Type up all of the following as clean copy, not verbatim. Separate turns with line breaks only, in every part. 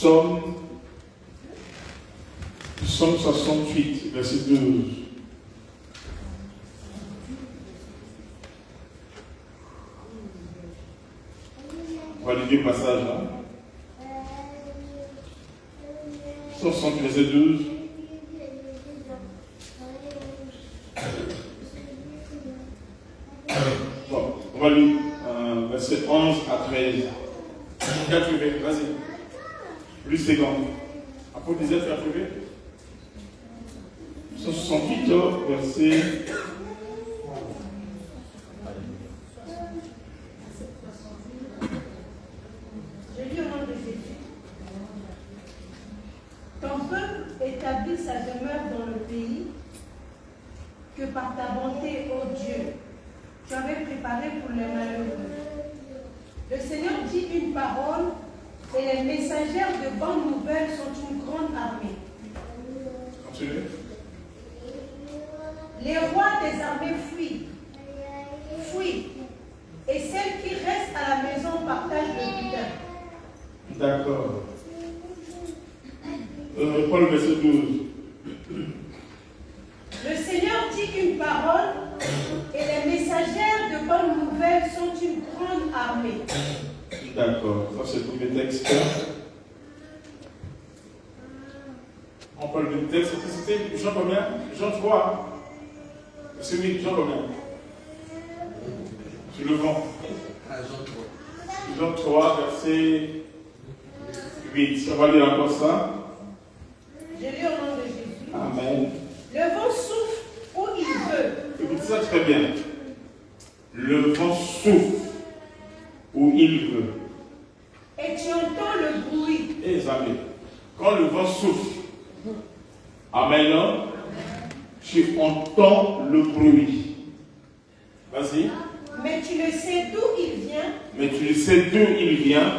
Psaume 68, verset 12. On va lire deux passages là. Psaume 68, verset 12. Bon, on va lire verset 11 à 13. Qui a trouvé? Vas-y. Lui, c'est grand. Après, tu as trouvé? 168, verset.
Je lis au nom de Jésus. Ton peuple établit sa demeure dans le pays que par ta bonté, ô Dieu, tu avais préparé pour les malheureux. Le Seigneur dit une parole et les messagères de bonnes nouvelles sont une grande armée.
Continuez.
Les rois des armées fuient, et celles qui restent à la maison partagent le butin.
D'accord. Prends le verset 12.
Le Seigneur dit une parole et les messagères de bonnes nouvelles sont une grande armée.
D'accord. Ça, c'est le premier texte. On parle du texte. C'était Jean combien? Jean 3. C'est oui, Jean combien? Sur le vent. Jean 3, verset 8. On va lire encore ça.
Je lis au nom de Jésus.
Amen.
Le vent souffle où il veut.
Écoutez ça très bien. Le vent souffle où il veut.
Et tu entends le bruit.
Et amis, quand le vent souffle, amen, non? Tu entends le bruit. Vas-y.
Mais tu ne sais d'où il vient,
Mais tu ne sais d'où il vient,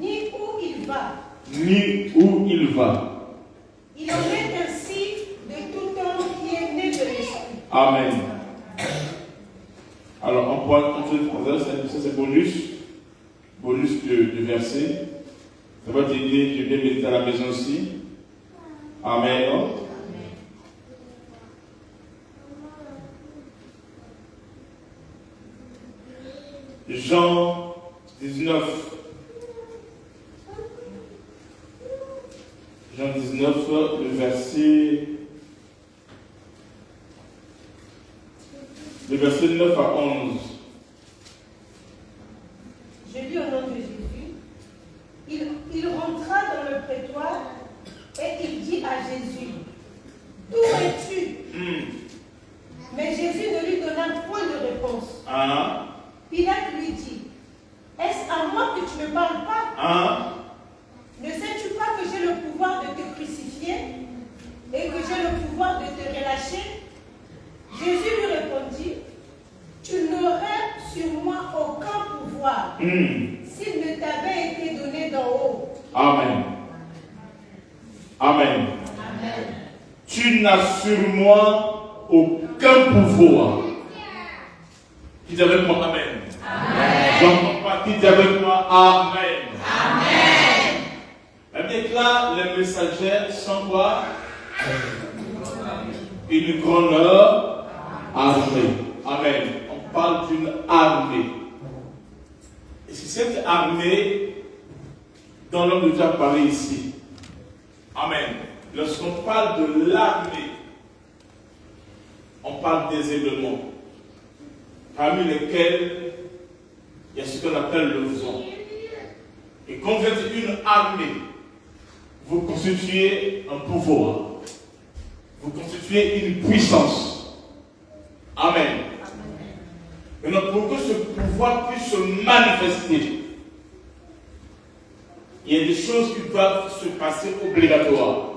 ni où il va.
ni où il va.
Il en est ainsi de tout homme qui est né de l'esprit.
Amen. Alors, on pourra continuer, ça c'est bonus. Bonus de verset. Ça va t'aider de bien méditer à la maison aussi. Amen. Non? Jean 19. Jean 19, le verset 9 à 11.
Je lis au nom de Jésus. Il rentra dans le prétoire et il dit à Jésus, d'où es-tu? Mais Jésus ne lui donna point de réponse. Pilate lui dit, est-ce à moi que tu ne parles pas? Ne sais-tu pas que j'ai le pouvoir de te crucifier et que j'ai le pouvoir de te relâcher? Jésus lui répondit, tu n'aurais sur moi aucun pouvoir s'il ne t'avait été donné d'en haut.
Amen. Amen.
Amen.
Tu n'as sur moi aucun pouvoir. Qui dit avec moi Amen.
Amen.
J'entends pas. Qui dit avec moi Amen.
Amen.
Avec là, les messagers sont quoi? Une grande armée. Amen. On parle d'une armée. Et c'est cette armée dont l'homme de Dieu a parlé ici. Amen. Lorsqu'on parle de l'armée, on parle des éléments, parmi lesquels il y a ce qu'on appelle le vent. Et quand vous êtes une armée, vous constituez un pouvoir. Vous constituez une puissance. Amen. Maintenant, pour que ce pouvoir puisse se manifester, il y a des choses qui doivent se passer obligatoires.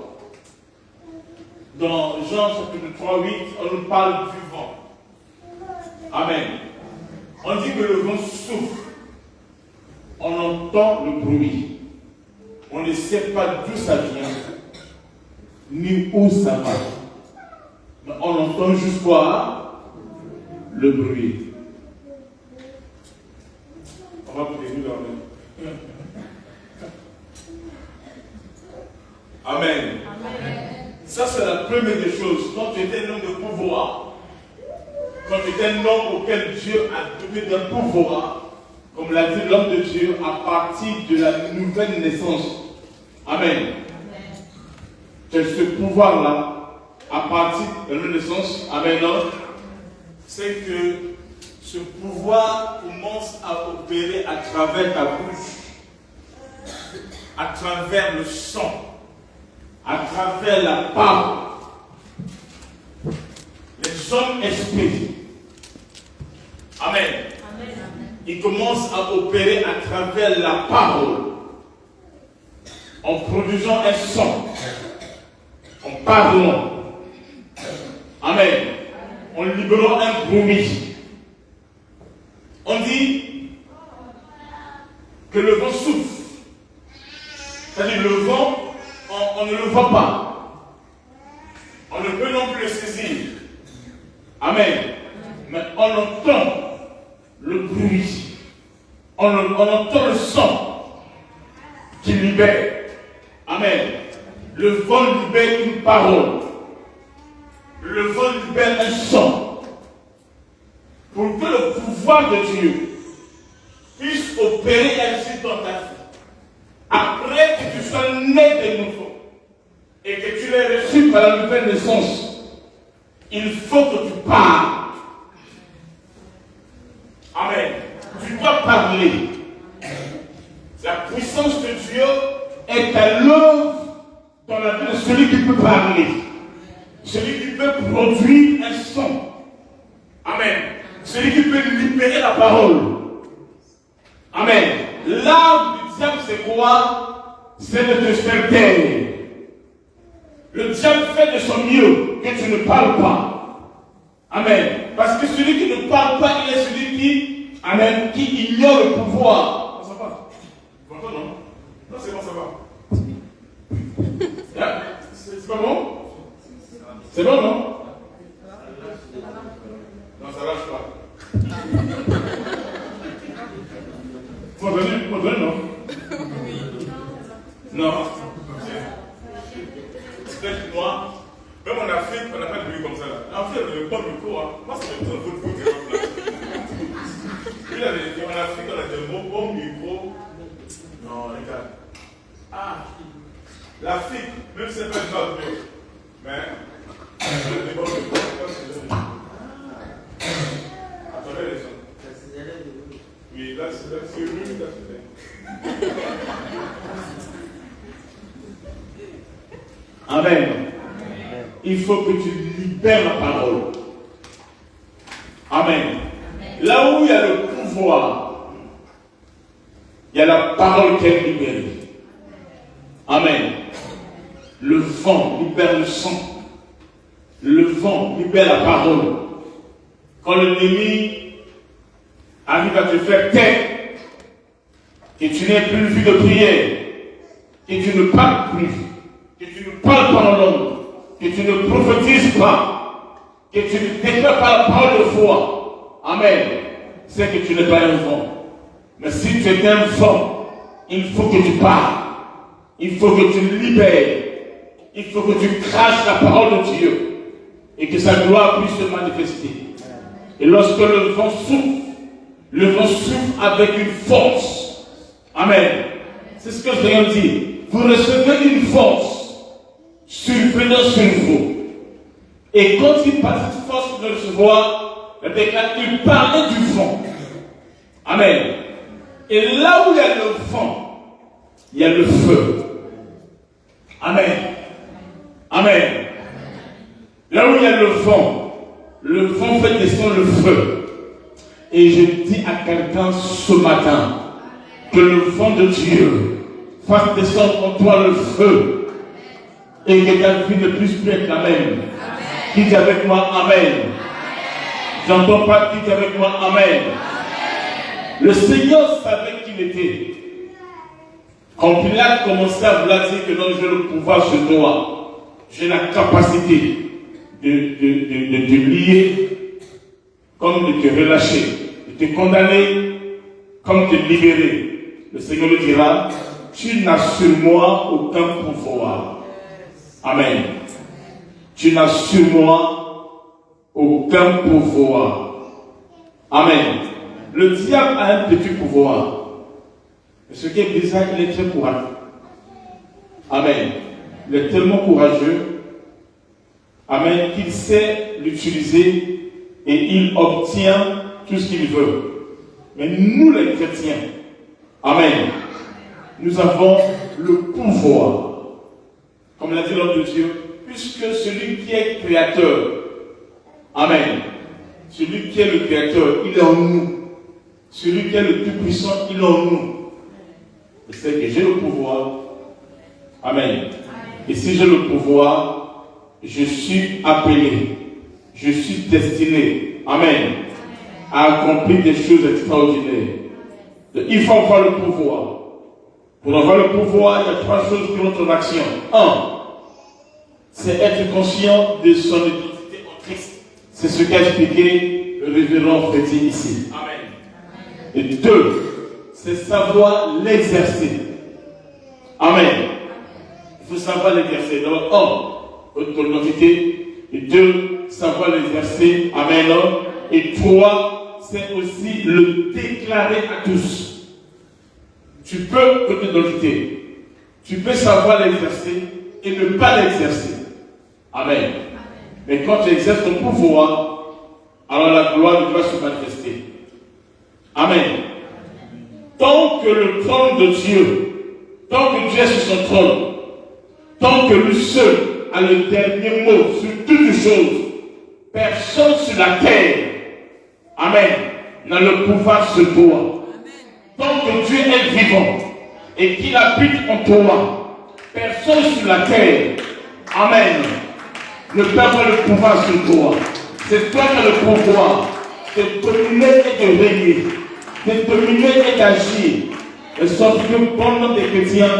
Dans Jean chapitre 3, 8, on nous parle du vent. Amen. On dit que le vent souffle. On entend le bruit. On ne sait pas d'où ça vient, ni où ça va. Mais on entend juste quoi? Le bruit. On va prier dans le... Amen. Ça, c'est la première des choses. Quand tu étais un homme de pouvoir, quand tu étais un homme auquel Dieu a donné d'un pouvoir, comme l'a dit l'homme de Dieu, à partir de la nouvelle naissance. Amen. C'est ce pouvoir-là, à partir de la nouvelle naissance. Amen. C'est que ce pouvoir commence à opérer à travers ta bouche, à travers le sang, à travers la parole. Les hommes esprits. Amen. Ils commencent à opérer à travers la parole, en produisant un son, en parlant. Amen. En libérant un bruit. On dit que le vent souffle. C'est-à-dire le vent, on ne le voit pas. On ne peut non plus le saisir. Amen. Mais on entend le bruit. On entend le son qui libère. Amen. Le vent libère une parole. Le vent libère un son. Pour que le pouvoir de Dieu puisse opérer ainsi dans ta vie. Après que tu sois né de nouveau et que tu l'aies reçu par la nouvelle naissance, il faut que tu parles. Amen. Tu dois parler. La puissance de Dieu est à l'œuvre dans la vie de celui qui peut parler. Celui qui peut produire un son. Amen. Celui qui peut libérer la parole. Amen. L'arme du diable, c'est quoi? C'est de te faire taire. Le diable fait de son mieux que tu ne parles pas. Amen. Parce que celui qui ne parle pas, il est celui qui, amen, qui ignore le pouvoir. Ça va. Bon, non? Non, c'est bon, ça va. C'est pas bon? C'est bon, non? Non, ça lâche pas. Faut donner, non? Non. C'est moi. Même en Afrique, on n'a pas de bruit comme ça. En fait, on n'a pas de micro. Moi, ça me donne votre bruit. En Afrique, on a des bons micros. Non, regarde. Ah, l'Afrique, même si c'est pas une chose de mais, des bons micros. Attendez les gens. Oui, là, c'est lui qui a fait. Amen. Il faut que tu libères la parole. Amen. Là où il y a le pouvoir, il y a la parole qui est libérée. Amen. Le vent libère le sang. Le vent libère la parole. Quand l'ennemi arrive à te faire taire, que tu n'aies plus vu de prière, que tu ne parles plus, que tu ne parles pas en langue, que tu ne prophétises pas, que tu ne déclares pas la parole de foi. Amen. C'est que tu n'es pas un vent. Mais si tu es un vent, il faut que tu parles. Il faut que tu libères. Il faut que tu craches la parole de Dieu. Et que sa gloire puisse se manifester. Et lorsque le vent souffle avec une force. Amen. C'est ce que je viens de dire. Vous recevez une force survenant sur vous. Et quand il passe cette force de recevoir, il parlait du vent. Amen. Et là où il y a le vent, il y a le feu. Amen. Amen. Là où il y a le vent fait descendre le feu. Et je dis à quelqu'un ce matin que le vent de Dieu fasse descendre en toi le feu et que ta vie ne puisse plus être la même. Qui dit avec moi Amen? J'entends pas qui dit avec moi Amen. Le Seigneur savait qui il était. Quand Pilate commençait à vouloir dire que non, j'ai le pouvoir sur toi, j'ai la capacité de te lier comme de te relâcher, de te condamner comme de te libérer. Le Seigneur lui dira, tu n'as sur moi aucun pouvoir. Amen. Tu n'as sur moi aucun pouvoir. Amen. Le diable a un petit pouvoir. Mais ce qui est bizarre, il est très courageux. Amen. Il est tellement courageux. Amen. Qu'il sait l'utiliser et il obtient tout ce qu'il veut. Mais nous les chrétiens, amen, nous avons le pouvoir. Comme l'a dit l'homme de Dieu, puisque celui qui est créateur, amen, celui qui est le créateur, il est en nous. Celui qui est le plus puissant, il est en nous. Je sais que j'ai le pouvoir. Amen. Et si j'ai le pouvoir, je suis appelé, je suis destiné, amen, à accomplir des choses extraordinaires. Il faut avoir le pouvoir. Pour avoir le pouvoir, il y a 3 choses qui entrent en action. 1, c'est être conscient de son identité en Christ. C'est ce qu'a expliqué le révérend Frédéric ici. Amen. Et 2, c'est savoir l'exercer. Amen. Il faut savoir l'exercer. Donc, 1, votre identité. Et 2, savoir l'exercer. Amen. Et 3, c'est aussi le déclarer à tous. Tu peux votre identité. Tu peux savoir l'exercer et ne pas l'exercer. Amen. Mais quand tu exerces ton pouvoir, alors la gloire de Dieu va se manifester. Amen. Tant que le trône de Dieu, tant que Dieu est sur son trône, tant que lui seul a le dernier mot sur toutes les choses, personne sur la terre, amen, n'a le pouvoir sur toi. Tant que Dieu est vivant et qu'il habite en toi, personne sur la terre, amen, ne peut avoir le pouvoir sur toi. C'est toi qui as le pouvoir de dominer et de régner, de dominer et d'agir. Et sauf que pendant des chrétiens,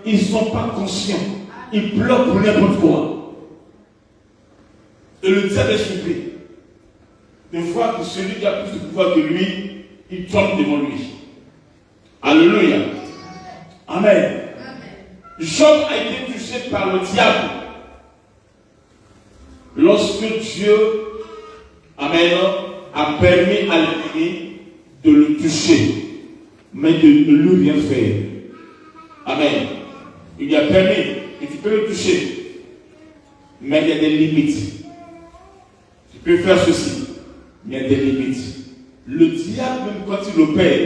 ils ne sont pas conscients. Ils pleurent pour n'importe quoi. Et le diable est surpris de voir que celui qui a plus de pouvoir que lui, il tombe devant lui. Alléluia. Amen. Job a été touché par le diable. Lorsque Dieu, amen, a permis à l'ennemi de le toucher, mais de ne lui rien faire. Amen. Il lui a permis, et tu peux le toucher, mais il y a des limites. Tu peux faire ceci, mais il y a des limites. Le diable, même quand il opère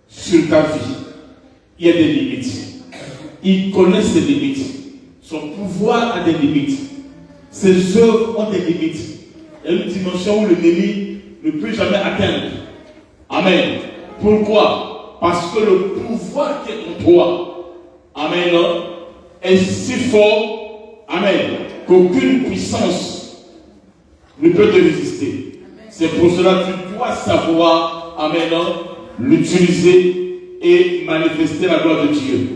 sur ta vie, il y a des limites. Il connaît ses limites. Son pouvoir a des limites. Ses œuvres ont des limites. Il y a une dimension où l'ennemi ne peut jamais atteindre. Amen. Pourquoi? Parce que le pouvoir qui est en toi, amen, est si fort, amen, qu'aucune puissance ne peut te résister. C'est pour cela que tu dois savoir, amen, l'utiliser et manifester la gloire de Dieu.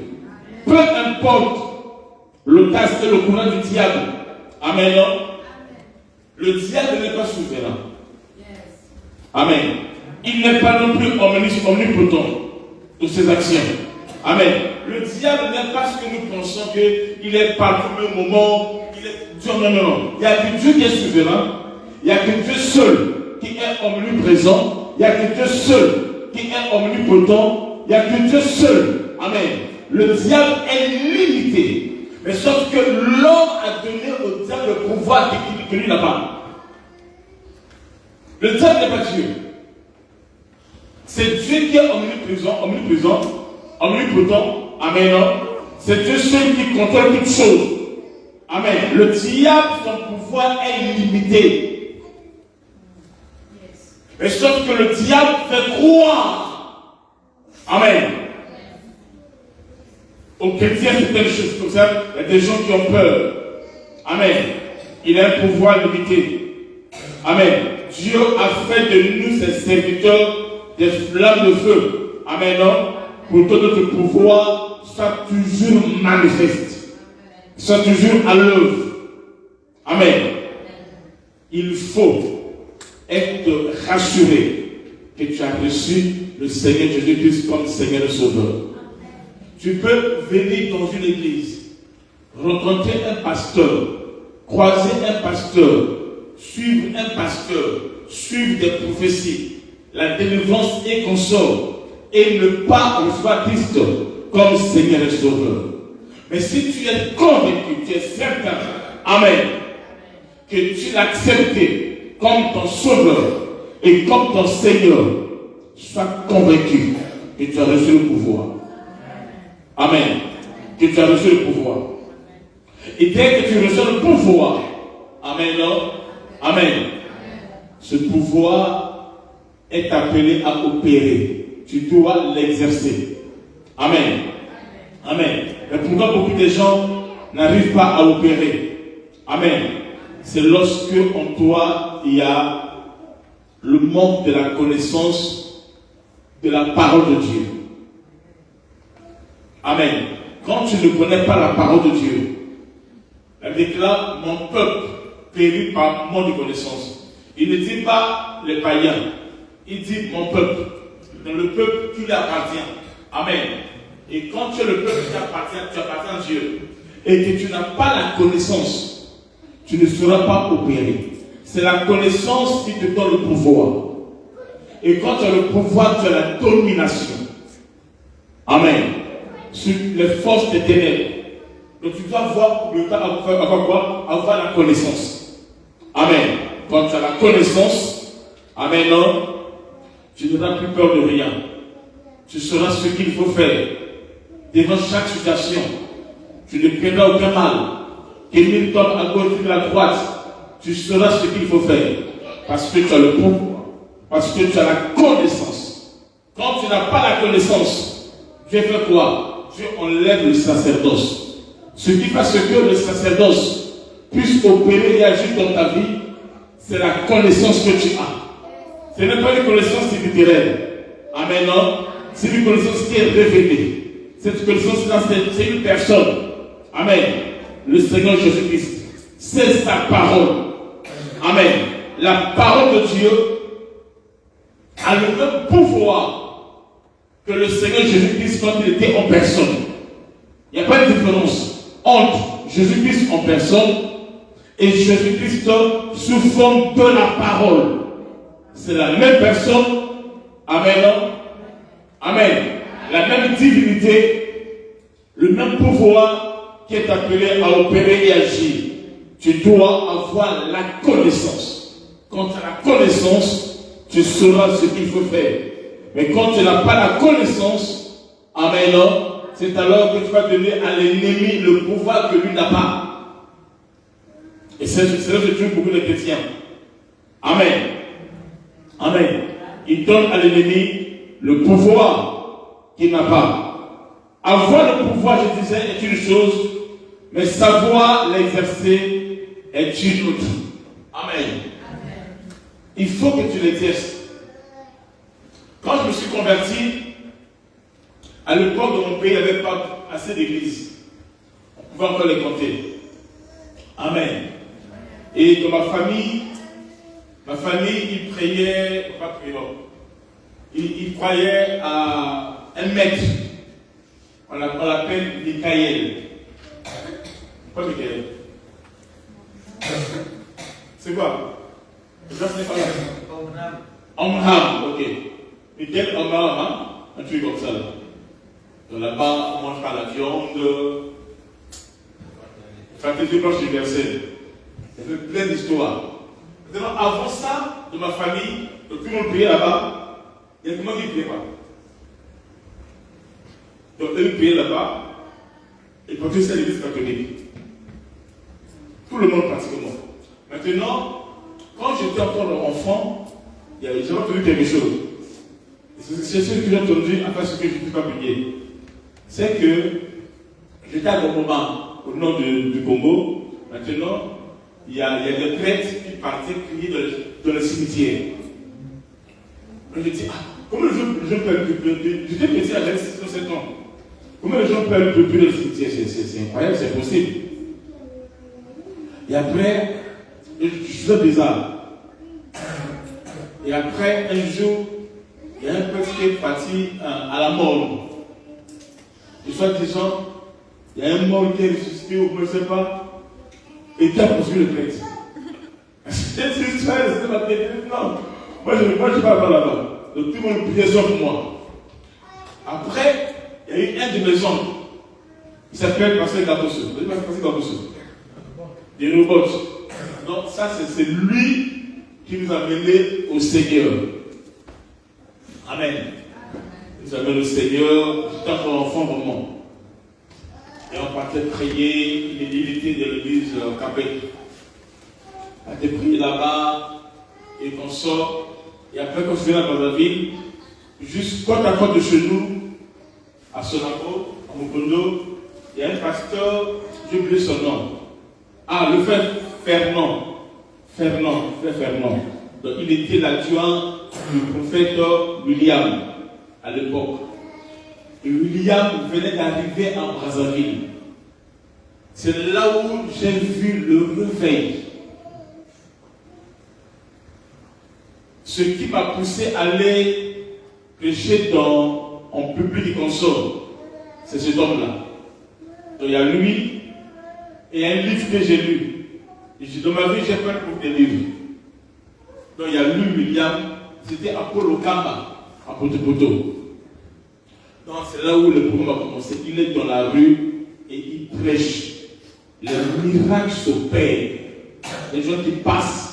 Peu importe l'audace et le courage du diable, amen, le diable n'est pas souverain. Amen. Il n'est pas non plus omnipotent de ses actions. Amen. Le diable n'est pas ce que nous pensons qu'il est partout au même moment. Il est Dieu. Non, non, non. Il n'y a que Dieu qui est souverain. Il n'y a que Dieu seul qui est omniprésent. Il n'y a que Dieu seul qui est omnipotent. Il n'y a que Dieu seul. Amen. Le diable est limité. Mais sauf que l'homme a donné au diable le pouvoir que lui n'a pas. Le diable n'est pas Dieu. C'est Dieu qui est omnipotent. Amen. C'est Dieu seul qui contrôle toutes choses. Amen. Le diable, son pouvoir est illimité. Mais sauf que le diable fait croire. Amen. Aux chrétiens, c'est telle chose comme ça. Il y a des gens qui ont peur. Amen. Il a un pouvoir limité. Amen. Dieu a fait de nous ses serviteurs des flammes de feu. Amen. Pour que notre pouvoir soit toujours manifeste. Soit toujours à l'œuvre. Amen. Il faut être rassuré que tu as reçu le Seigneur Jésus-Christ comme Seigneur et Sauveur. Tu peux venir dans une église. rencontrer un pasteur, croiser un pasteur, suivre un pasteur, suivre des prophéties, la délivrance et consort, et ne pas recevoir Christ comme Seigneur et Sauveur. Mais si tu es convaincu, tu es certain, Amen, que tu l'as accepté comme ton Sauveur et comme ton Seigneur, sois convaincu que tu as reçu le pouvoir. Amen. Que tu as reçu le pouvoir. Et dès que tu reçois le pouvoir, Amen, Amen, ce pouvoir est appelé à opérer. Tu dois l'exercer. Amen. Amen. Mais pourquoi beaucoup de gens n'arrivent pas à opérer? Amen. C'est lorsque en toi il y a le manque de la connaissance de la parole de Dieu. Amen. Quand tu ne connais pas la parole de Dieu, elle déclare: mon peuple périt par manque de connaissance. Il ne dit pas les païens, il dit mon peuple. Dans le peuple qui lui appartient. Amen. Et quand tu es le peuple qui appartient, tu appartiens à Dieu, et que tu n'as pas la connaissance, tu ne seras pas opéré. C'est la connaissance qui te donne le pouvoir. Et quand tu as le pouvoir, tu as la domination. Amen. Sur les forces des ténèbres. Donc tu dois avoir le temps avoir la connaissance. Amen. Quand tu as la connaissance, Amen, non, tu n'auras plus peur de rien. Tu sauras ce qu'il faut faire. Devant chaque situation, tu ne craindras aucun mal. Qu'il tombe à gauche ou à droite, tu sauras ce qu'il faut faire. Parce que tu as le pouvoir. Parce que tu as la connaissance. Quand tu n'as pas la connaissance, Dieu fait quoi? Dieu enlève le sacerdoce. Ce qui fait ce que le sacerdoce puisse opérer et agir dans ta vie, c'est la connaissance que tu as. Ce n'est pas une connaissance littéraire. Amen, non? C'est une connaissance qui est révélée. Cette connaissance-là, c'est une personne. Amen. Le Seigneur Jésus-Christ. C'est sa parole. Amen. La parole de Dieu a le même pouvoir que le Seigneur Jésus-Christ quand il était en personne. Il n'y a pas de différence entre Jésus-Christ en personne et Jésus-Christ sous forme de la parole. C'est la même personne. Amen. Amen. La même divinité, le même pouvoir qui est appelé à opérer et agir. Tu dois avoir la connaissance. Quand tu as la connaissance, tu sauras ce qu'il faut faire. Mais quand tu n'as pas la connaissance, Amen, c'est alors que tu vas donner à l'ennemi le pouvoir que lui n'a pas. Et c'est là que je trouve beaucoup de chrétiens. Amen. Amen. Il donne à l'ennemi le pouvoir qu'il n'a pas. Avoir le pouvoir, je disais, est une chose, mais savoir l'exercer est une autre. Amen. Il faut que tu l'exerces. Quand je me suis converti, à l'époque de mon pays, il n'y avait pas assez d'églises. On pouvait encore les compter. Amen. Et dans ma famille, ils priaient, pas priaient, ils croyaient à un maître. On l'appelle Michael. Pas Michael. C'est quoi? Je ne sais pas. Omham, ok. Michael Omham, hein? Un truc comme ça là. Donc là-bas, on mange pas la viande. Fraternité blanche universelle. Il y avait plein d'histoires. Maintenant, avant ça, de ma famille, tout le monde priait là-bas. Il y a comment qui ne priait pas. Donc, eux priaient là-bas. Et quand c'est l'église catholique. Tout le monde pratiquement. Maintenant, quand j'étais encore enfant, j'avais entendu quelque chose. C'est ce que j'ai entendu, enfin ce que je ne peux pas prier. C'est que j'étais à Gomoma, au nord du Congo. Maintenant, il y a des prêtres qui partaient prier dans le cimetière. Je dis, comment les gens peuvent prier? J'étais petit à 7 ans. Comment les gens peuvent prier dans le cimetière? C'est incroyable, c'est possible. Et après, je faisais bizarre. Et après, un jour, il y a un prêtre qui est parti à la mort. Et soit disant, il y a un mort qui est ressuscité prostituée, vous ne connaissez pas. Et Dieu a poursuivi le prêtre. J'ai dit, non. Moi, je ne vais pas là-bas. Donc, tout le monde priait sauf moi. Après, il y a eu un de mes oncles. Il s'appelle Pasteur Gabosso. Vous savez pas Pasteur Gabosso? Des robots. Donc, ça, c'est lui qui nous a menés au Seigneur. Amen. Il nous a menés au Seigneur. J'étais encore enfant, vraiment. Et on partait prier. Il était de l'église Capet. On était prié là-bas. Et qu'on sort. Et après, quand je viens dans la ville, juste côte à côte de chez nous, à Sonako, à Mukondo, il y a un pasteur, j'ai oublié son nom. Ah, le frère Fernand. Frère Fernand. Donc, il était l'adjoint du prophète William à l'époque. Et William venait d'arriver en Brazzaville. C'est là où j'ai vu le réveil. Ce qui m'a poussé à aller prêcher en public et console, c'est cet homme-là. Donc il y a lui et un livre que j'ai lu. Et dans ma vie, j'ai pas beaucoup de livres. Donc il y a lui, William, c'était Apollo Kamba, à Poto. Donc c'est là où le programme a commencé. Il est dans la rue et il prêche. Les miracles s'opèrent. Les gens qui passent.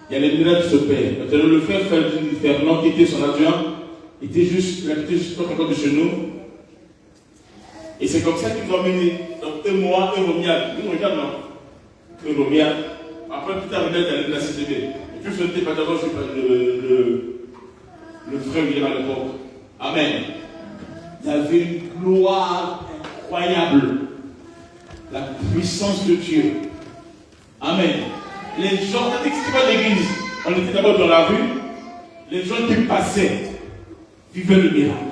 Il y a les miracles qui s'opèrent. Maintenant, le frère Fernand, qui était son adjoint, il était juste pas encore de chez nous. Et c'est comme ça qu'ils nous ont emmenés. Donc, moi et Romia. Nous, regarde, non? Et Romia. Après, plus tard, on est allé de la CCB. Et puis, je n'étais pas d'abord, je suis pas le frère William à l'époque. Amen. Il y avait une gloire incroyable. La puissance de Dieu. Amen. Les gens, quand c'était pas l'église, on était d'abord dans la rue, les gens qui passaient vivaient le miracle.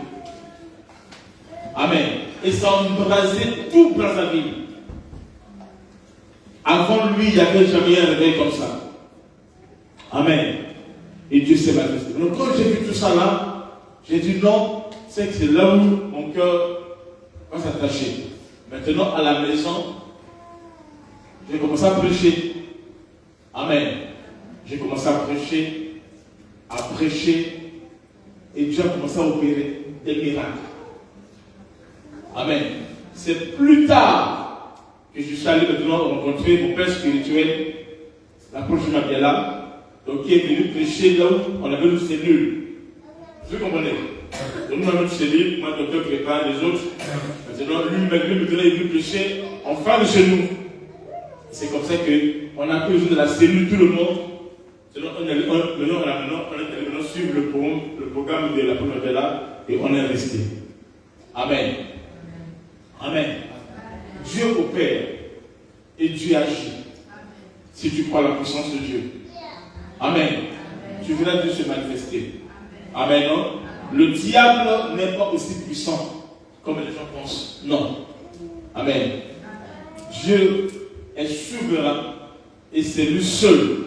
Amen. Et ça embrasait tout Brazzaville. Avant lui, il n'y avait jamais un réveil comme ça. Amen. Et Dieu s'est manifesté. Donc quand j'ai vu tout ça là, j'ai dit non, c'est que c'est là où mon cœur va s'attacher. Maintenant, à la maison, j'ai commencé à prêcher. Amen. J'ai commencé à prêcher, et Dieu a commencé à opérer des miracles. Amen. C'est plus tard que je suis allé maintenant rencontrer mon père spirituel, l'apôtre Mabiala, donc qui est venu prêcher là où on avait une cellule. Vous comprenez? Donc nous avons une cellule, moi, le docteur prépare les autres. Maintenant, lui, il est venu prêcher en face de chez nous. C'est comme ça qu'on a besoin de la cellule, tout le monde. Maintenant, on est allé suivre le programme de la Pomodela et on est resté. Amen. Amen. Dieu opère et Dieu agit. Si tu crois la puissance de Dieu. Amen. Tu verras Dieu se manifester. Amen. Non? Le diable n'est pas aussi puissant comme les gens pensent. Non. Amen. Dieu est souverain et c'est lui seul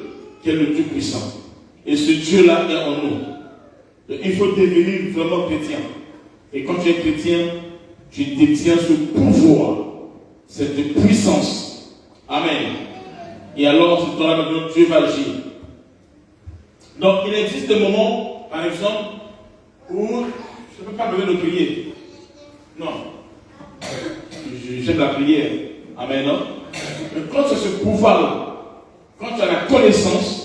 qui est le Dieu puissant. Et ce Dieu-là est en nous. Donc, il faut devenir vraiment chrétien. Et quand tu es chrétien, tu détiens ce pouvoir, cette puissance. Amen. Et alors, dans la maintenant, Dieu va agir. Donc, il existe des moments, par exemple, où je ne peux pas besoin de prier. Non. J'aime la prière. Amen, non? Mais quand tu as ce pouvoir-là, quand tu as la connaissance,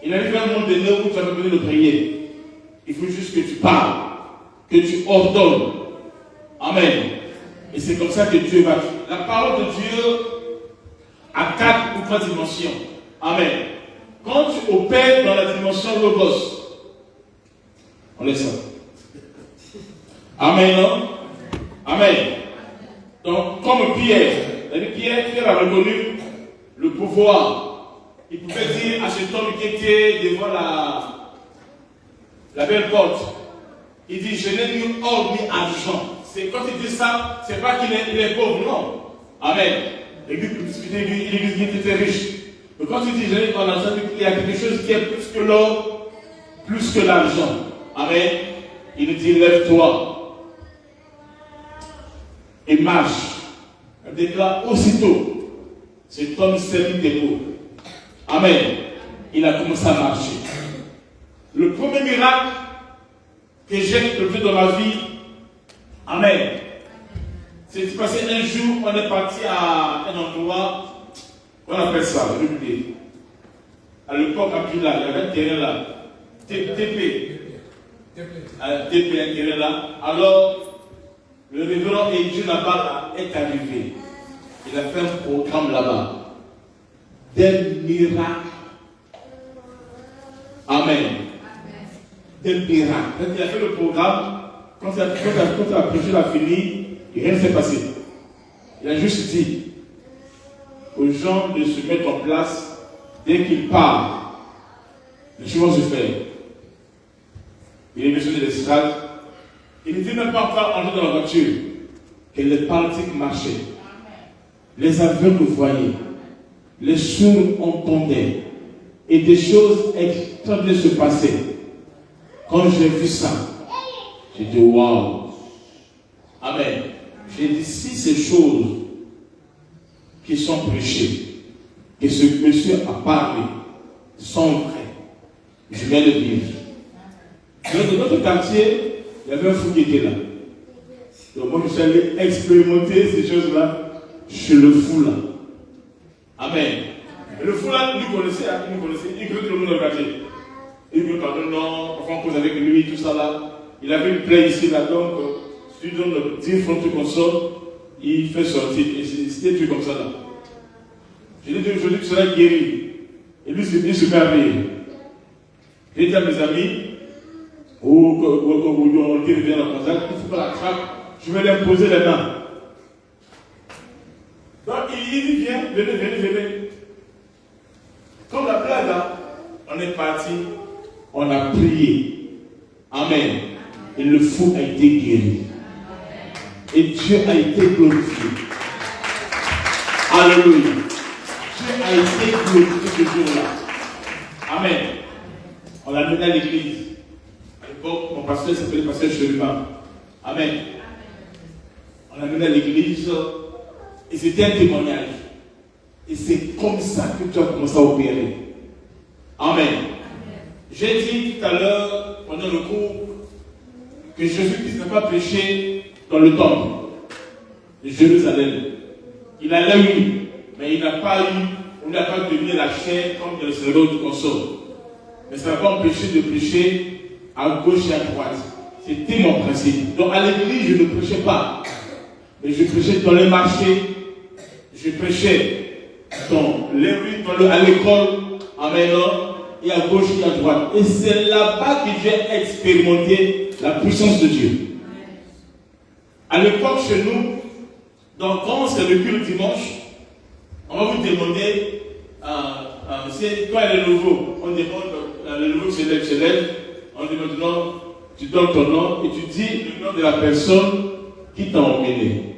il arrive un moment donné où tu as besoin de prier. Il faut juste que tu parles, que tu ordonnes. Amen. Et c'est comme ça que Dieu va. La parole de Dieu a 4 ou 3 dimensions. Amen. Quand tu opères dans la dimension logos, on laisse ça. Amen, non? Amen. Donc, comme Pierre a reconnu le pouvoir. Il pouvait dire à cet homme qui était devant la belle porte, il dit, je n'ai ni or ni argent. C'est quand il dit ça, c'est pas qu'il est pauvre, non. Amen. L'église était riche. Mais quand il dit, je n'ai ni or ni argent, il y a quelque chose qui est plus que l'or, plus que l'argent. Amen. Il dit, lève-toi et marche. Elle déclare aussitôt, cet homme servit des pauvres. Amen. Il a commencé à marcher. Le premier miracle que j'ai fait dans ma vie, amen. C'est passé un jour, on est parti à un endroit, on appelle ça, j'ai oublié. À l'époque, à Pila, il y avait un terrain là, TP, un terrain là. Alors, le révérend Eddie là-bas est arrivé. Il a fait un programme là-bas. Des miracles. Amen. Des miracles. Quand il a fait le programme, quand la prêché a fini, rien ne s'est passé. Il a juste dit aux gens de se mettre en place dès qu'ils parlent. Les choses vont se faire. Il est mentionné les strates. Il n'était même pas encore entré dans la voiture que les paralytiques marchaient. Les aveugles voyaient. Les sourds entendaient. Et des choses extraordinaires se passaient. Quand j'ai vu ça, j'ai dit waouh. Amen. J'ai dit si ces choses qui sont prêchées, que ce monsieur a parlé, sont vraies, je vais le vivre. Dans notre quartier, il y avait un fou qui était là. Donc moi je suis allé expérimenter ces choses-là chez le fou là. Amen. Et le fou là, il nous connaissait, il connaissait tout le monde dans le quartier. Il me pardonne, non, parfois on cause avec lui, tout ça là. Il avait une plaie ici là, donc si tu donnes le 10 francs, tu consommes, il fait sortir. Et c'était tout comme ça là. Je lui ai dit aujourd'hui tu seras guéri. Et lui il se met à rire. J'ai dit à mes amis, on dit revient dans le contact, il ne faut pas la trappe, je vais lui imposer les mains. Donc il dit viens, venez. Comme la blague là, on est parti, on a prié. Amen. Et le fou a été guéri. Et Dieu a été glorifié. Alléluia. Dieu a été glorifié ce jour-là. Amen. On l'a mené à l'église. À l'époque, mon pasteur s'appelait pasteur Chérubin. Amen. On l'a mené à l'église et c'était un témoignage. Et c'est comme ça que tu as commencé à opérer. Amen. J'ai dit tout à l'heure, pendant le cours, que Jésus-Christ n'a pas prêché dans le temple de Jérusalem. Il allait oui, mais il n'a pas donné la chair comme dans le synagogue du consort. Mais ça n'a pas empêché de prêcher à gauche et à droite. C'était mon principe. Donc à l'église, je ne prêchais pas. Mais je prêchais dans les marchés, je prêchais dans les rues, à l'école, amen, et à gauche et à droite. Et c'est là-bas que j'ai expérimenté la puissance de Dieu. À l'époque, chez nous, donc quand on s'est revu le dimanche, on va vous demander, quand il est nouveau, on demande, le nouveau se lève, on demande non, tu donnes ton nom et tu dis le nom de la personne qui t'a emmené.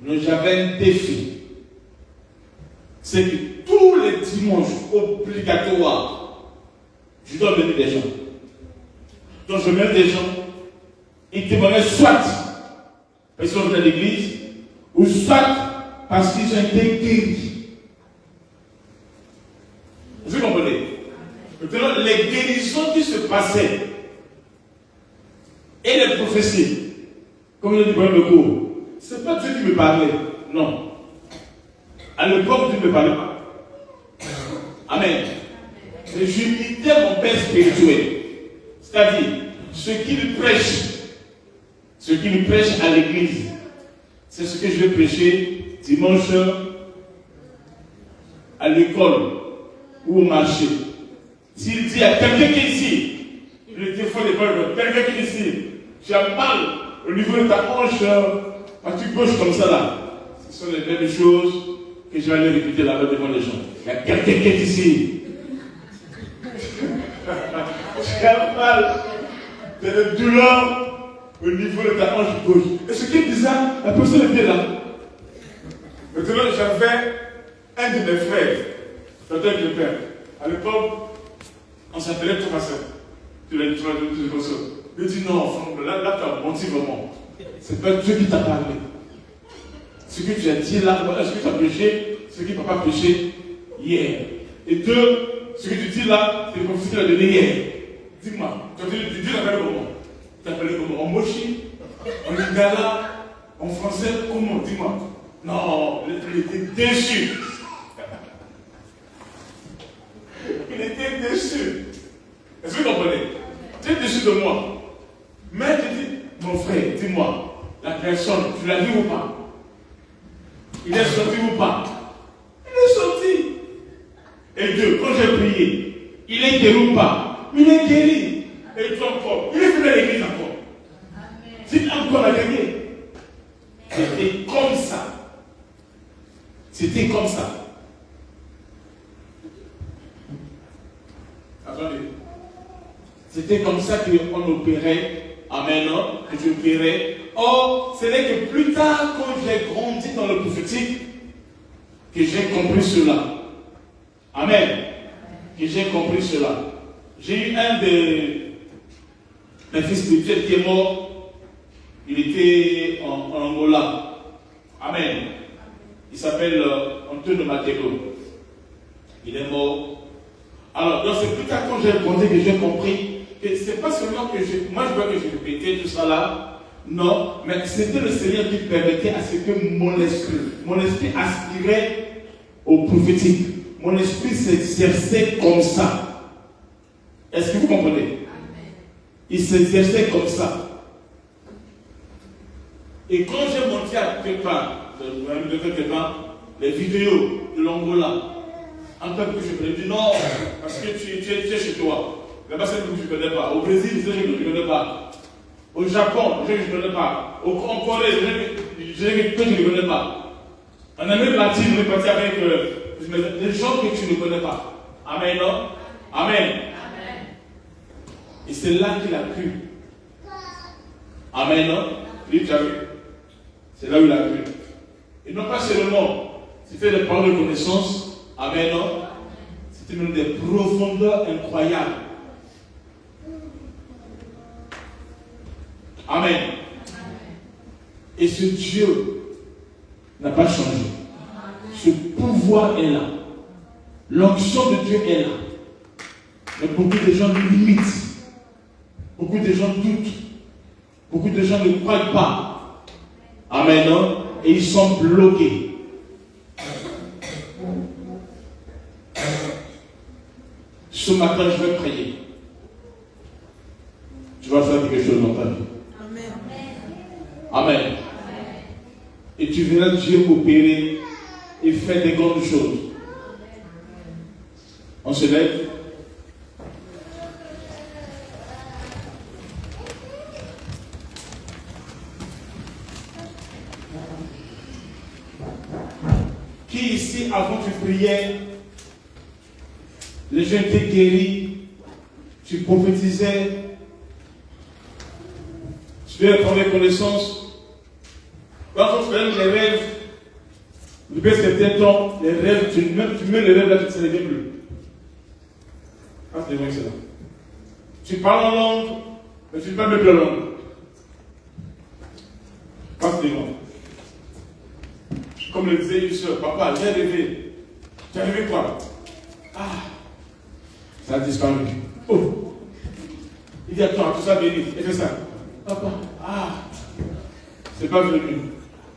Donc j'avais un défi. C'est que tous les dimanches, obligatoire, je dois mener des gens. Donc je mets des gens, ils témoignaient soit parce qu'ils sont venus à l'église, ou soit parce qu'ils ont été guéris. Vous comprenez? Maintenant, les guérisons qui se passaient et les prophéties, comme il a dit pendant le cours, ce n'est pas Dieu qui me parlait, non. À l'époque, Dieu ne me parlait pas. Amen. Mais j'imitais mon père spirituel. C'est-à-dire, ce qu'il prêche à l'église, c'est ce que je vais prêcher dimanche à l'école ou au marché. S'il dit à quelqu'un qui est ici, le téléphone n'est pas le quelqu'un qui est ici, tu as mal au niveau de ta hanche, partie gauche comme ça là. Ce sont les mêmes choses que je vais aller répéter là-bas devant les gens. Il y a quelqu'un qui est ici. Tu as mal de la douleur au niveau de ta hanche gauche. Et ce qu'il disait, la personne était là. Maintenant, j'avais un de mes frères, docteur de père. À l'époque, on s'appelait Thomas. Tu l'as dit, il dit non, là tu as menti vraiment. C'est pas Dieu qui t'a parlé. ce que tu as dit là, est-ce que tu as prêché, ce que papa a prêché hier. Et 2, ce que tu dis là, c'est comme ce qu'il a donné hier. Dis-moi, tu l'appelles comment? Tu l'appelles comment? En mochi? En lingala? En français? Comment? Dis-moi. Non, il était déçu. Il était déçu. Est-ce que vous comprenez? Tu es déçu de moi. Mais je dis, mon frère, dis-moi, la personne, tu l'as vu ou pas? Il est sorti ou pas? Il est sorti. Et 2, quand j'ai prié, il est guéri ou pas? Il est guéri. Et 3 encore, il est venu à l'église encore. C'est encore à gagner. C'était comme ça. C'était comme ça. Attendez. C'était comme ça qu'on opérait. Amen. Que je opérais. Or, ce n'est que plus tard, quand j'ai grandi dans le prophétique, que j'ai compris cela. Amen. Que j'ai compris cela. J'ai eu un fils spirituel qui est mort. Il était en Angola. Amen. Il s'appelle Antonio Matego. Il est mort. Alors, c'est plus tard quand j'ai grandi que j'ai compris que ce n'est pas seulement que moi je vois que j'ai répété tout ça là. Non, mais c'était le Seigneur qui permettait à ce que mon esprit aspirait au prophétique. Mon esprit s'exerçait comme ça. Est-ce que vous comprenez? Il s'exerçait comme ça. Et quand j'ai montré à quelqu'un, les vidéos de l'Angola, en tant que je me dis non, parce que tu es chez toi. Là-bas, c'est que je ne connais pas. Au Brésil, c'est que je ne connais pas. Au Japon, je ne connais pas. En Corée, je ne connais pas. En Amérique latine, on est parti avec les gens que tu ne connais pas. Amen, non? Amen. Et c'est là qu'il a cru. Amen, non? Oui, tu as vu? C'est là où il a cru. Et non pas seulement, c'était des paroles de connaissance. Amen, non? C'était même des profondeurs incroyables. Amen. Et ce Dieu n'a pas changé. Ce pouvoir est là. L'onction de Dieu est là. Mais beaucoup de gens limitent. Beaucoup de gens doutent. Beaucoup de gens ne croient pas. Amen. Non? Et ils sont bloqués. Ce matin, je vais prier. Tu vas faire quelque chose dans ta vie. Amen. Et tu verras Dieu opérer et faire des grandes choses. On se lève. Qui ici, avant tu priais, les gens étaient guéris, tu prophétisais, tu devais prendre connaissance. Quand tu fais les rêves, depuis certains temps, les rêves, tu mets les rêves là, tu ne sais les plus. Ah, c'est vrai que c'est là. Tu parles en langue, mais tu ne parles même plus la langue. Ah, c'est bon. Comme le disait une soeur, papa, j'ai rêvé. Tu as rêvé quoi? Ah, ça a disparu. Oh, il dit attends, tout ça béni, et fais ça. Papa, ah, c'est pas venu.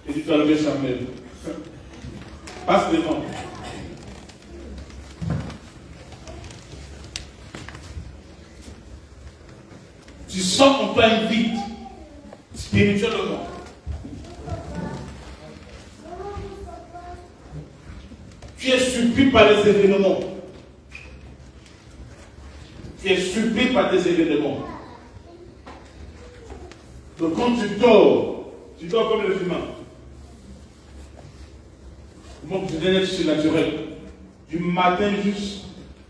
Et tu as levé Chamel. Passe devant. Tu sens en toi un vide spirituellement. Tu es surpris par les événements. Tu es surpris par des événements. Donc quand tu dors comme les humains. Donc tu deviens surnaturel. Du matin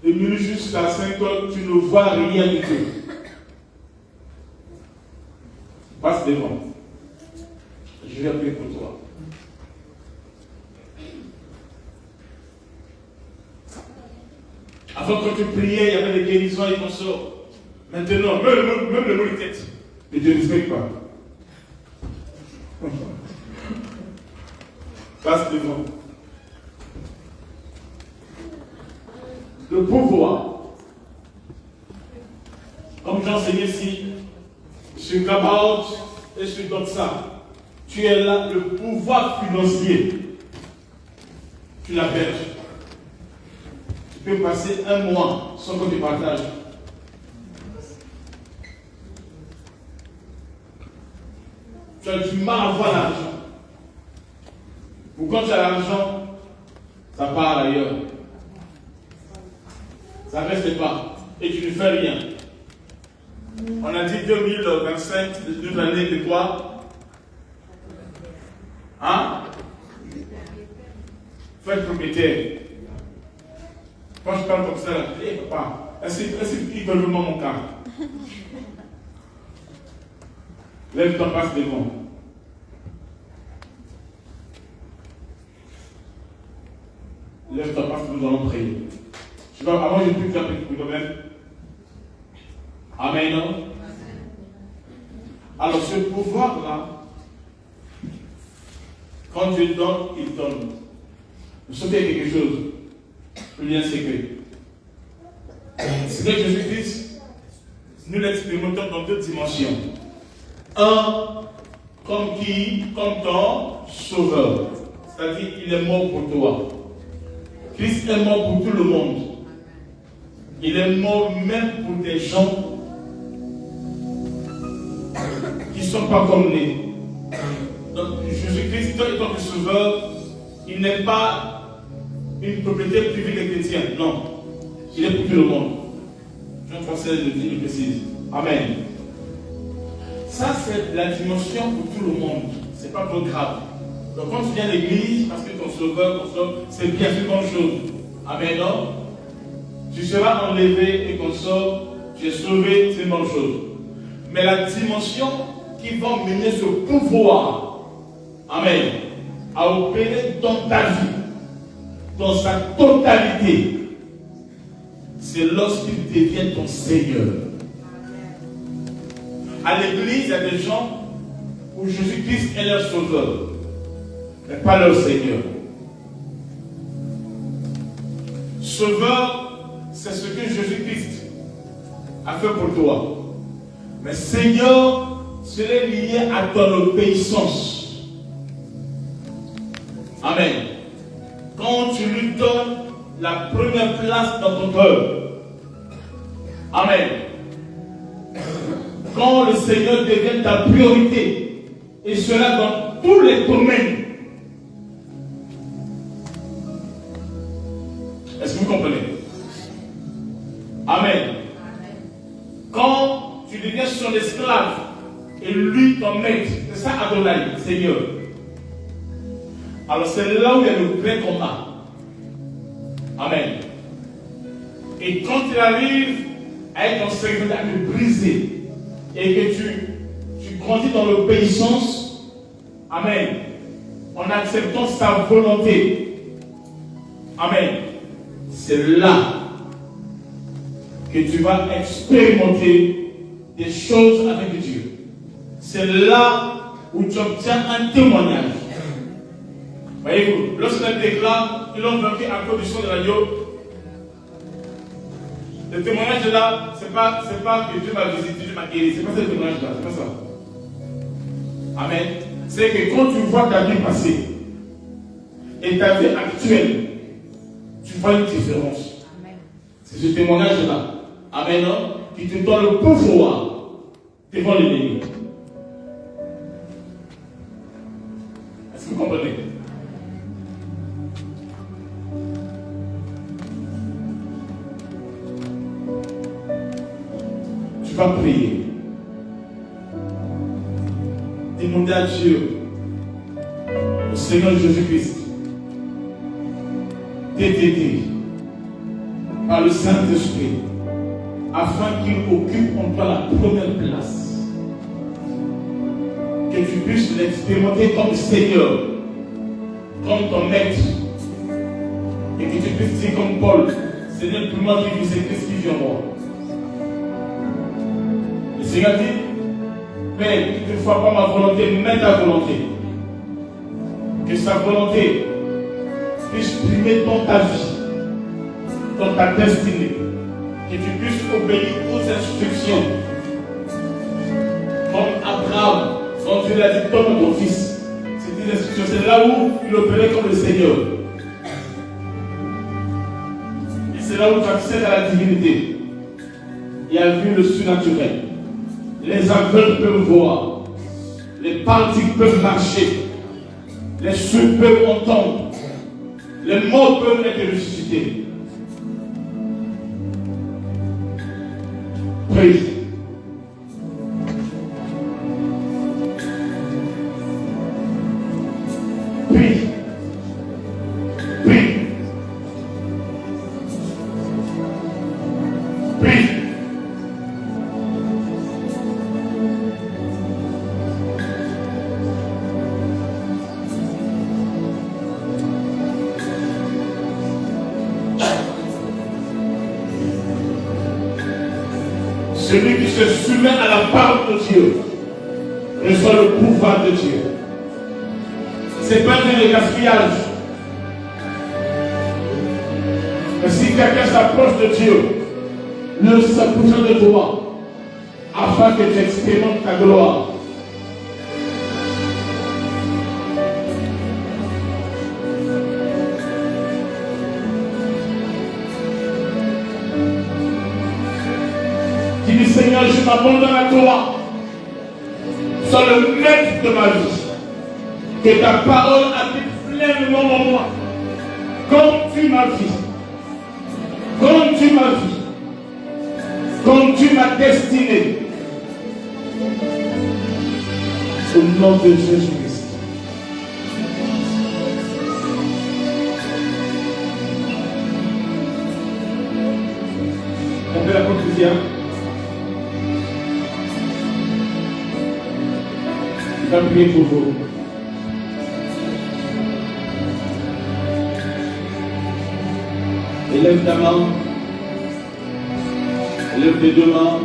de minuit jusqu'à 5 heures, tu ne vois rien du tout. Passe devant. Je vais prier pour toi. Avant quand tu priais, il y avait des guérisons et consorts. Maintenant, même le mot de tête, ne te respecte pas. passe devant. Le pouvoir. Comme j'enseignais ici, sur Gabaot et sur Dotsa, tu es là, le pouvoir financier. Tu l'as perdu. Tu peux passer un mois sans que tu partages. Tu as du mal à avoir l'argent. Ou quand tu as l'argent, ça part ailleurs. Ça ne reste pas. Et tu ne fais rien. On a dit 2025, une année de quoi? Hein? Faut être propriétaire. Quand je parle comme ça, hé papa, est-ce qu'ils veulent vraiment mon cas? Lève-toi, passe devant. Lève-toi, passe, nous allons prier. Je sais pas, avant je prie déjà pour toi-même. Amen, non? Alors ce pouvoir-là, quand Dieu donne, il donne. Vous savez quelque chose, le lien secret. C'est que Jésus-Christ, nous l'expérimentons dans deux dimensions. Un, comme qui? Comme ton sauveur. C'est-à-dire, il est mort pour toi. Christ est mort pour tout le monde. Il est mort même pour des gens qui ne sont pas comme nous. Donc, Jésus-Christ, étant le sauveur, il n'est pas une propriété privée des chrétiens. Non. Il est pour tout le monde. Jean 3,16 le dit, il précise. Amen. Ça, c'est la dimension pour tout le monde. Ce n'est pas trop grave. Donc, quand tu viens à l'église, parce que ton sauveur, c'est bien sûr une bonne chose. Amen, non? Tu seras enlevé et qu'on sort, tu es sauvé, c'est une bonne chose. Mais la dimension qui va mener ce pouvoir, amen, à opérer dans ta vie, dans sa totalité, c'est lorsqu'il devient ton Seigneur. À l'église, il y a des gens où Jésus-Christ est leur sauveur, mais pas leur Seigneur. Sauveur, c'est ce que Jésus-Christ a fait pour toi. Mais Seigneur, c'est lié à ton obéissance. Amen. Quand tu lui donnes la première place dans ton cœur. Amen. Quand le Seigneur devient ta priorité, et cela dans tous les domaines. Est-ce que vous comprenez? Amen. Quand tu deviens son esclave et lui ton maître, c'est ça Adonai, Seigneur. Alors c'est là où il y a le vrai combat. Amen. Et quand il arrive à être ton serviteur, à te briser, et que tu grandis dans l'obéissance, amen, en acceptant sa volonté, amen, c'est là que tu vas expérimenter des choses avec Dieu. C'est là où tu obtiens un témoignage. Voyez-vous, lorsqu'on déclare qu'ils l'ont vaincu à cause du son de l'agneau, le témoignage de là, c'est pas que Dieu m'a visité, Dieu m'a guéri, c'est pas ce témoignage là, c'est pas ça. Amen. C'est que quand tu vois ta vie passer et ta vie actuelle, tu vois une différence. Amen. C'est ce témoignage là. Amen. Non? Qui te donne le pouvoir devant l'ennemi. Est-ce que vous comprenez? Tu vas prier. Demander à Dieu, au Seigneur Jésus-Christ, de t'aider par le Saint-Esprit afin qu'il occupe en toi la première place. Que tu puisses l'expérimenter comme Seigneur, comme ton maître, et que tu puisses dire comme Paul, Seigneur, pour moi qui vis, c'est Christ qui vit en moi. Le Seigneur dit, Père, toutefois pas ma volonté, mais ta volonté. que sa volonté puisse primer dans ta vie, dans ta destinée, que tu puisses obéir aux instructions. Comme Abraham, quand Dieu l'a dit, donne ton fils. C'est une instruction, c'est là où il opérait comme le Seigneur. Et c'est là où tu accèdes à la divinité. Et à vue le surnaturel. Les aveugles peuvent voir. Les paralysés peuvent marcher. Les sourds peuvent entendre. Les morts peuvent être ressuscités. Prie. Prie. Prie. Prie. Celui qui se soumet à la parole de Dieu reçoit le pouvoir de Dieu. Ce n'est pas un gaspillage. Mais si quelqu'un s'approche de Dieu, ne s'approche de toi afin que tu expérimentes ta gloire. Dis Seigneur, je m'abandonne à toi. Sois le maître de ma vie. Que ta parole habite pleinement en moi. Comme tu m'as dit. Comme tu m'as dit. Comme tu m'as destiné. Au nom de Jésus-Christ. On fait la conclusion. Je vais prier pour vous. Élève ta main. Élève tes deux mains.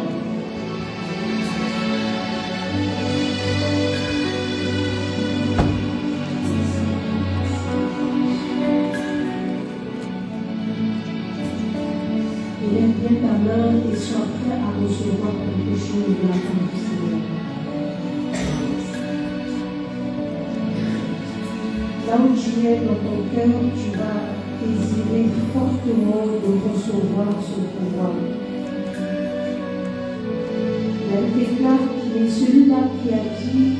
Élève bien ta main et sois prêt à recevoir quelque chose de la part du Seigneur. Là où tu es dans ton cœur, tu vas désirer fortement de recevoir ce pouvoir. Elle déclare qu'il est celui-là qui a dit,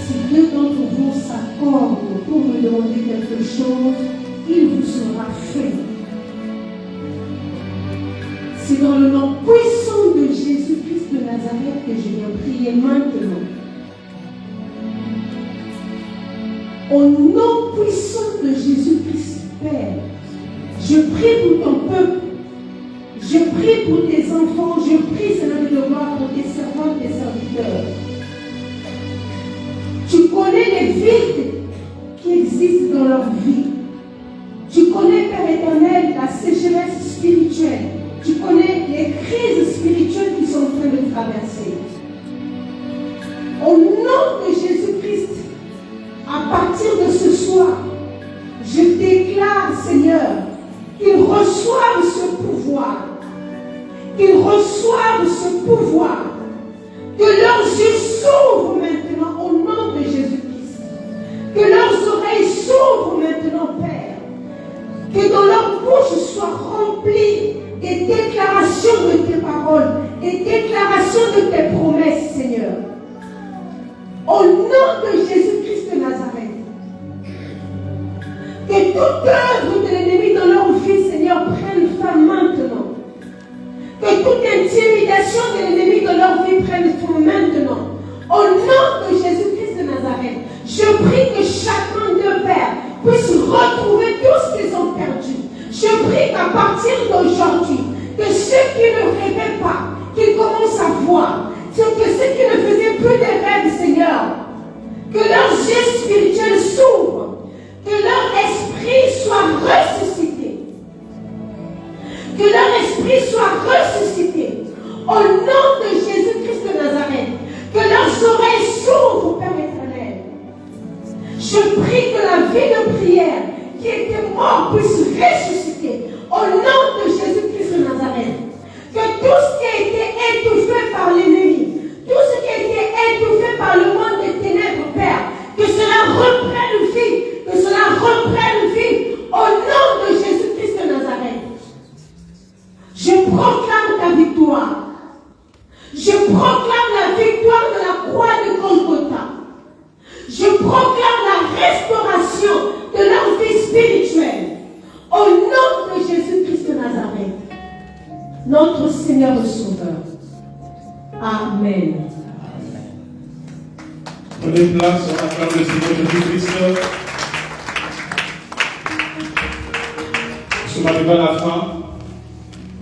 si deux d'entre vous s'accordent pour me demander quelque chose, il vous sera fait. C'est dans le nom puissant de Jésus-Christ de Nazareth que je viens prier maintenant. Au nom puissant de Jésus-Christ, Père, je prie pour ton peuple, je prie pour tes enfants, je prie, Seigneur de gloire, pour tes servants, tes serviteurs. Tu connais les vides qui existent dans leur vie. Tu connais, Père éternel, la sécheresse spirituelle. Tu connais les crises spirituelles qui sont en train de traverser. Au nom de Jésus-Christ, à partir de ce soir, je déclare, Seigneur, qu'ils reçoivent ce pouvoir. Qu'ils reçoivent ce pouvoir. Que leurs yeux s'ouvrent maintenant au nom de Jésus-Christ. Que leurs oreilles s'ouvrent maintenant, Père. Que dans leur bouche soient remplies des déclarations de tes paroles, des déclarations de tes promesses, Seigneur. Au nom de Jésus-Christ de Nazareth. Que toute œuvre de l'ennemi dans leur vie, Seigneur, prenne fin maintenant. Que toute intimidation de l'ennemi dans leur vie prenne fin maintenant. Au nom de Jésus-Christ de Nazareth, je prie que chacun d'eux, Père, puisse retrouver tout ce qu'ils ont perdu. Je prie qu'à partir d'aujourd'hui, que ceux qui ne rêvaient pas, qu'ils commencent à voir, que ceux qui ne faisaient plus de rêves, Seigneur, que leurs yeux spirituels s'ouvrent, que leur esprit soit ressuscité, que leur esprit soit ressuscité, au nom de Jésus-Christ de Nazareth, que leurs oreilles s'ouvrent, Père éternel, vie de prière, qui était mort, puisse ressusciter. Au nom de Jésus-Christ de Nazareth. Que tout ce qui a été étouffé par l'ennemi, tout ce qui a été étouffé par le monde des ténèbres, Père, que cela reprenne vie, que cela reprenne vie. Au nom de Jésus-Christ de Nazareth. Je proclame ta victoire. Je proclame la victoire de la croix de Golgotha. Je proclame la restauration de leur vie spirituelle. Au nom de Jésus-Christ de Nazareth, notre Seigneur et Sauveur. Amen.
Prenez place, on acclame le Seigneur Jésus-Christ. Nous sommes arrivés à la fin.